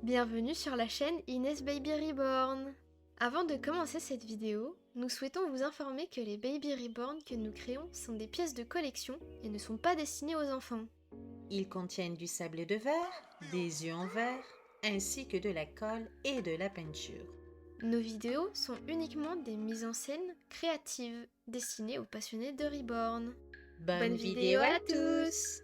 Bienvenue sur la chaîne Inès Baby Reborn. Avant de commencer cette vidéo, nous souhaitons vous informer que les Baby Reborn que nous créons sont des pièces de collection et ne sont pas destinées aux enfants. Ils contiennent du sable de verre, des yeux en verre, ainsi que de la colle et de la peinture. Nos vidéos sont uniquement des mises en scène créatives destinées aux passionnés de Reborn. Bonne vidéo à tous!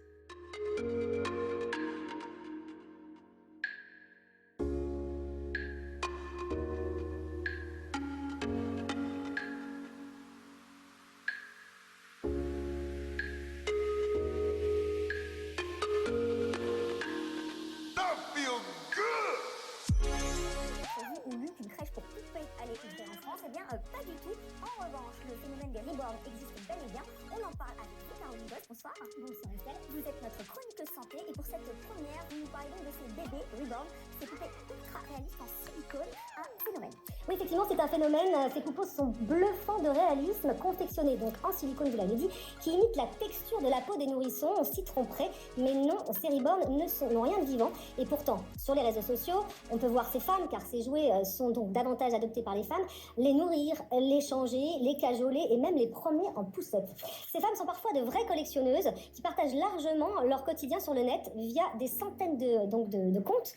Ou lu qu'une crèche pour poupées allait ouvrir en France, eh bien pas du tout. En revanche, le phénomène des reborns existe bel et bien. On en parle avec vous, Caroline Boss. Bonsoir. Bonsoir Estelle. Vous êtes notre chroniqueuse santé et pour cette première, vous nous parlez donc de ces bébés reborn, ces poupées ultra réalistes en silicone, un phénomène. Oui, effectivement, c'est un phénomène. Ces poupées sont bluffants de réalisme, confectionnés donc en silicone, vous l'avez dit, qui imitent la texture de la peau des nourrissons. On s'y tromperait, mais non, ces reborn n'ont rien de vivant. Et pourtant, sur les réseaux sociaux, on peut voir ces femmes, car ces jouets sont donc davantage adoptés par les femmes, les nourrir, les changer, les cajoler et même les promener en poussette. Ces femmes sont parfois de vraies collectionneuses qui partagent largement leur quotidien sur le net via des centaines de comptes,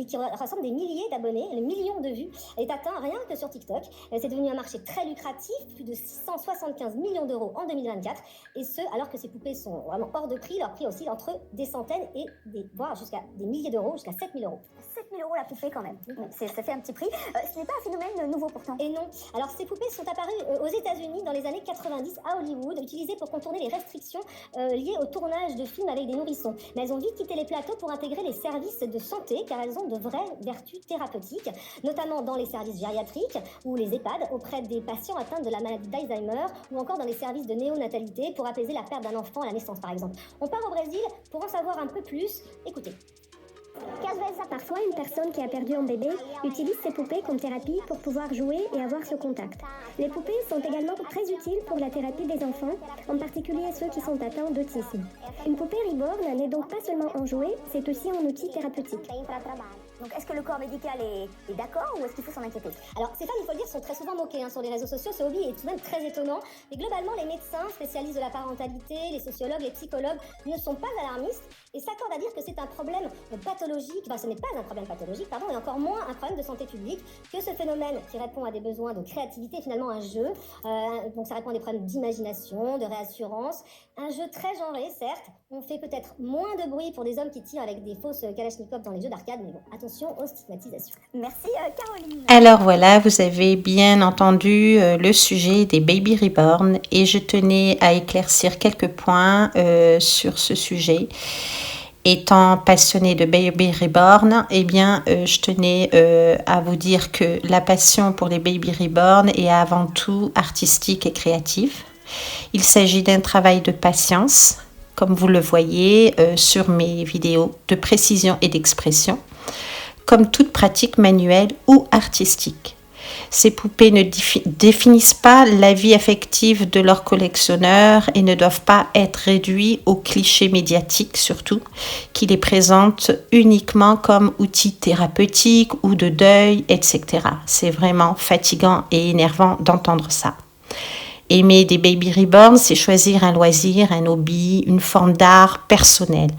qui rassemblent des milliers d'abonnés, les millions de vues, est atteint rien que sur TikTok. C'est devenu un marché très lucratif, plus de 675 millions d'euros en 2024, et ce alors que ces poupées sont vraiment hors de prix. Leur prix oscille entre des centaines et voire jusqu'à des milliers d'euros, jusqu'à 7 000 euros. 7 000 euros la poupée quand même, ça fait un petit prix. Ce n'est pas un phénomène nouveau pourtant. Et non. Alors ces poupées sont apparues aux États-Unis dans les années 90 à Hollywood, utilisées pour contourner les restrictions liées au tournage de films avec des nourrissons. Mais elles ont vite quitté les plateaux pour intégrer les services de santé, car elles ont de vraies vertus thérapeutiques, notamment dans les services gériatriques ou les EHPAD auprès des patients atteints de la maladie d'Alzheimer, ou encore dans les services de néonatalité pour apaiser la perte d'un enfant à la naissance par exemple. On part au Brésil pour en savoir un peu plus. Écoutez. Parfois, une personne qui a perdu un bébé utilise ses poupées comme thérapie pour pouvoir jouer et avoir ce contact. Les poupées sont également très utiles pour la thérapie des enfants, en particulier ceux qui sont atteints d'autisme. Une poupée reborn n'est donc pas seulement un jouet, c'est aussi un outil thérapeutique. Donc est-ce que le corps médical est d'accord ou est-ce qu'il faut s'en inquiéter? Alors, ces femmes, il faut le dire, sont très souvent moquées sur les réseaux sociaux. Ce hobby est tout de même très étonnant. Mais globalement, les médecins, spécialistes de la parentalité, les sociologues, les psychologues ne sont pas alarmistes et s'accordent à dire que c'est un problème pathologique. Enfin, ce n'est pas un problème pathologique, pardon, et encore moins un problème de santé publique, que ce phénomène qui répond à des besoins de créativité est finalement un jeu. Donc ça répond à des problèmes d'imagination, de réassurance. Un jeu très genré, certes. On fait peut-être moins de bruit pour des hommes qui tirent avec des fausses Kalachnikov dans les jeux d'arcade, mais bon, attention aux stigmatisations. Merci Caroline. Alors voilà, vous avez bien entendu le sujet des Baby Reborn et je tenais à éclaircir quelques points sur ce sujet. Étant passionnée de Baby Reborn, eh bien, je tenais à vous dire que la passion pour les Baby Reborn est avant tout artistique et créative. Il s'agit d'un travail de patience, comme vous le voyez sur mes vidéos, de précision et d'expression, comme toute pratique manuelle ou artistique. Ces poupées ne définissent pas la vie affective de leurs collectionneurs et ne doivent pas être réduits aux clichés médiatiques surtout, qui les présentent uniquement comme outils thérapeutiques ou de deuil, etc. C'est vraiment fatigant et énervant d'entendre ça. Aimer des Baby Reborn, c'est choisir un loisir, un hobby, une forme d'art personnel.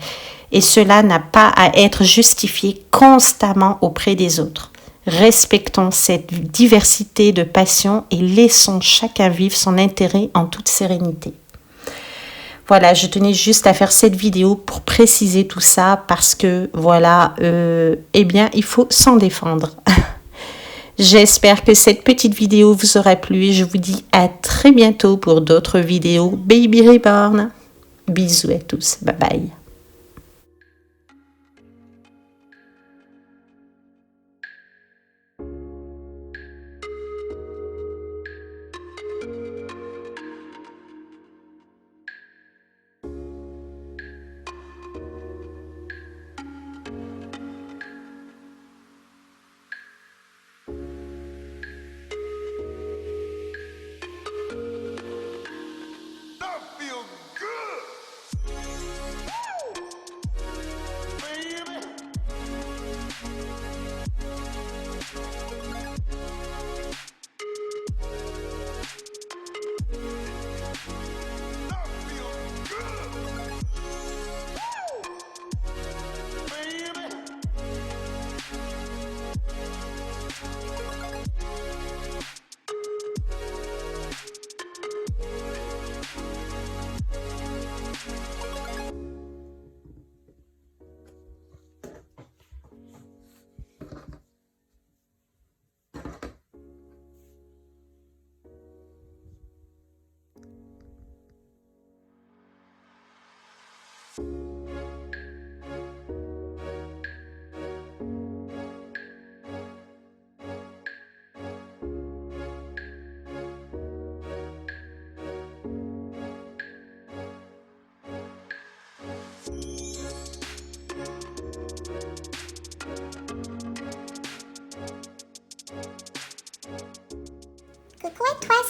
Et cela n'a pas à être justifié constamment auprès des autres. Respectons cette diversité de passions et laissons chacun vivre son intérêt en toute sérénité. Voilà, je tenais juste à faire cette vidéo pour préciser tout ça parce que voilà, eh bien, il faut s'en défendre. J'espère que cette petite vidéo vous aura plu et je vous dis à très bientôt pour d'autres vidéos Baby Reborn. Bisous à tous, bye bye. Feel good.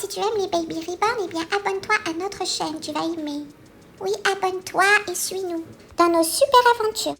si tu aimes les Baby Reborn, eh bien abonne-toi à notre chaîne, tu vas aimer. Oui, abonne-toi et suis-nous dans nos super aventures.